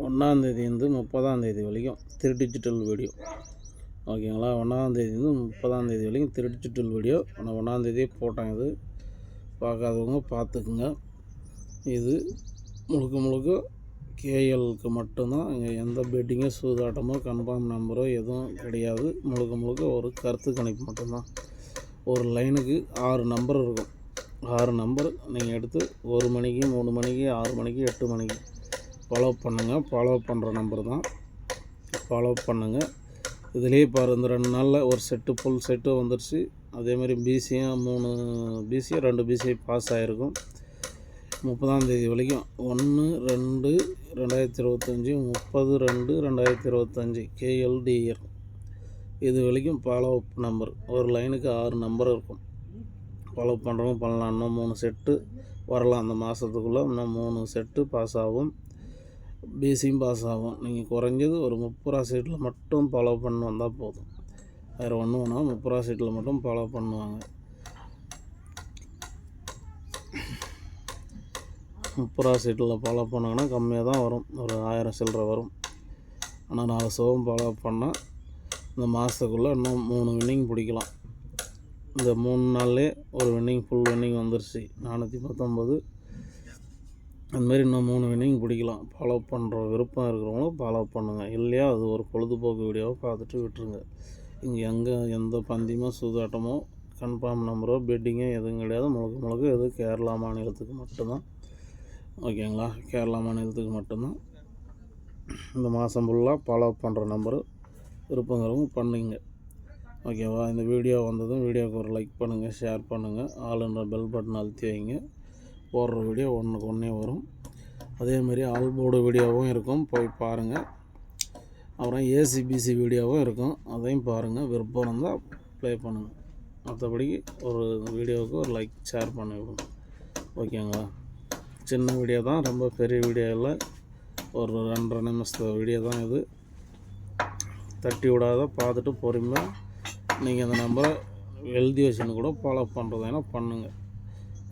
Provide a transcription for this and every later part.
ஒன்றாந்தேதிலேருந்து 30ஆந்தேதி வரைக்கும் 3 digital video. ஓகேங்களா? 1ஆந்தேதிலேருந்து 30ஆந்தேதி வரைக்கும் 3 டிஜிட்டல் வீடியோ. ஆனால் 1ஆந்தேதியே போட்டேன். இது பார்க்காதவங்க பார்த்துக்குங்க. இது முழுக்க கேஎல்க்கு மட்டும்தான். இங்கே எந்த பெட்டிங்கோ சூதாட்டமோ கன்ஃபார்ம் நம்பரோ எதுவும் கிடையாது. முழுக்க ஒரு கருத்து கணிப்பு மட்டும்தான். ஒரு லைனுக்கு 6 நம்பர் இருக்கும். 6 நம்பர் நீங்கள் எடுத்து 1 மணிக்கு 3 மணிக்கு 6 மணிக்கு 8 மணிக்கு ஃபாலோ பண்ணுங்கள். ஃபாலோ பண்ணுற நம்பர் தான் ஃபாலோ பண்ணுங்கள். இதுலேயே பாரு, இந்த 2 நாளில் ஒரு செட்டு ஃபுல் செட்டு வந்துடுச்சு. அதேமாதிரி பிசியும் 3 பிசியும் 2 பிசி பாஸ் ஆகிருக்கும். 30ஆந்தேதி வரைக்கும் 1/2/2025 30/2/2025 கேஎல்டிஆர் இது வரைக்கும் ஃபாலோ அப் நம்பர். ஒரு லைனுக்கு 6 நம்பர் இருக்கும். ஃபாலோ பண்ணுறவங்க பண்ணலாம். இன்னும் 3 செட்டு வரலாம். அந்த மாதத்துக்குள்ளே இன்னும் 3 செட்டு பாஸ் ஆகும். பிசியும் பாஸ் ஆகும். நீங்கள் குறைஞ்சது ஒரு 30 சீட்டில் மட்டும் ஃபாலோ பண்ணி வந்தால் போதும். வேறு ஒன்றும் வேணால் 30 சீட்டில் மட்டும் ஃபாலோ பண்ணுவாங்க. 30 சீட்டில் ஃபாலோ பண்ணாங்கன்னா கம்மியாக தான் வரும். ஒரு 1000 சில்லரை வரும். ஆனால் 4 ஷோவும் ஃபாலோ பண்ணால் இந்த மாதத்துக்குள்ளே இன்னும் 3 வின்னிங் பிடிக்கலாம். இந்த 3 நாள்லேயே ஒரு வின்னிங் ஃபுல் வின்னிங் வந்துருச்சு 419. அதுமாரி இன்னும் 3 வின்னிங் பிடிக்கலாம். ஃபாலோ பண்ணுற விருப்பம் இருக்கிறவங்களும் ஃபாலோ பண்ணுங்கள். இல்லையா அது ஒரு பொழுதுபோக்கு வீடியோவை பார்த்துட்டு விட்டுருங்க. இங்கே எந்த பந்தயமோ சூதாட்டமோ கன்ஃபார்ம் நம்பரோ பெட்டிங்கோ எதுவும் கிடையாது. முழுக்க இது கேரளா மாநிலத்துக்கு மட்டும்தான். ஓகேங்களா? கேரளா மாநிலத்துக்கு மட்டும்தான். இந்த மாதம் ஃபுல்லாக ஃபாலோ பண்ணுற நம்பரு விருப்பங்கிறவங்க பண்ணிங்க. ஓகேவா? இந்த வீடியோ வந்ததும் வீடியோவுக்கு ஒரு லைக் பண்ணுங்கள், ஷேர் பண்ணுங்கள், ஆளுன்ற பெல் பட்டன் அழுத்தி வைங்க. போடுற வீடியோ ஒன்றுக்கு ஒன்றே வரும். அதேமாதிரி ஆல் போர்டு வீடியோவும் இருக்கும், போய் பாருங்கள். அப்புறம் ஏசிபிசி வீடியோவும் இருக்கும், அதையும் பாருங்கள். விருப்பம் இருந்தால் ப்ளே பண்ணுங்கள். மற்றபடிக்கு ஒரு வீடியோவுக்கு ஒரு லைக் ஷேர் பண்ணிவிடுங்க. ஓகேங்களா? சின்ன வீடியோ தான், ரொம்ப பெரிய வீடியோ இல்லை. ஒரு 2.5 நிமிஷத்து வீடியோ தான் இது. தட்டி விடாத பார்த்துட்டு பொறுமையாக நீங்கள் அந்த நம்பரை எழுதி வச்சுன்னு கூட ஃபாலோ பண்ணுறதுனா பண்ணுங்கள்.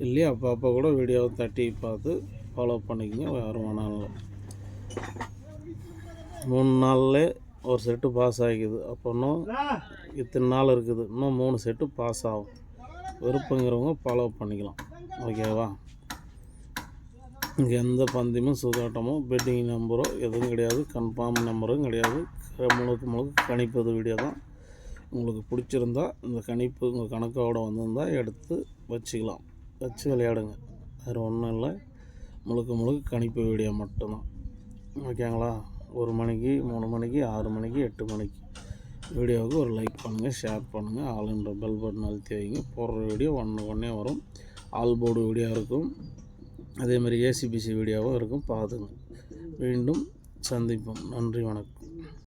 இல்லையா அப்போ கூட வீடியோவை தட்டி பார்த்து ஃபாலோ பண்ணிக்கங்க. வேறு வேணாலும் 3 நாளில் ஒரு செட்டு பாஸ் ஆகிக்குது. அப்போ இன்னும் இத்தனை நாள் இருக்குது. இன்னும் 3 செட்டு பாஸ் ஆகும். விருப்பங்கிறவங்க ஃபாலோ பண்ணிக்கலாம். ஓகேவா? இங்கே எந்த பந்தயமும் சூதாட்டமோ பெட்டிங் நம்பரோ எதுவும் கிடையாது. கன்ஃபார்ம் நம்பரும் கிடையாது. முழுக்க கணிப்பது வீடியோ தான். உங்களுக்கு பிடிச்சிருந்தா இந்த கணிப்பு உங்கள் கணக்கோடு வந்திருந்தால் எடுத்து வச்சுக்கலாம், வச்சு விளையாடுங்க. வேறு ஒன்றும் இல்லை. முழுக்க கணிப்பு வீடியோ மட்டும்தான். ஓகேங்களா? 1 மணிக்கு 3 மணிக்கு 6 மணிக்கு 8 மணிக்கு வீடியோவுக்கு ஒரு லைக் பண்ணுங்கள், ஷேர் பண்ணுங்கள், ஆளுன்ற பெல் பட்டன் அழுத்தி வைங்க. போடுற வீடியோ ஒன்றுக்கு ஒன்றே வரும். ஆல் போர்டு வீடியோ இருக்கும், அதேமாதிரி ஏசிபிசி வீடியோவும் இருக்கும். பார்த்துங்க. மீண்டும் சந்திப்போம். நன்றி, வணக்கம்.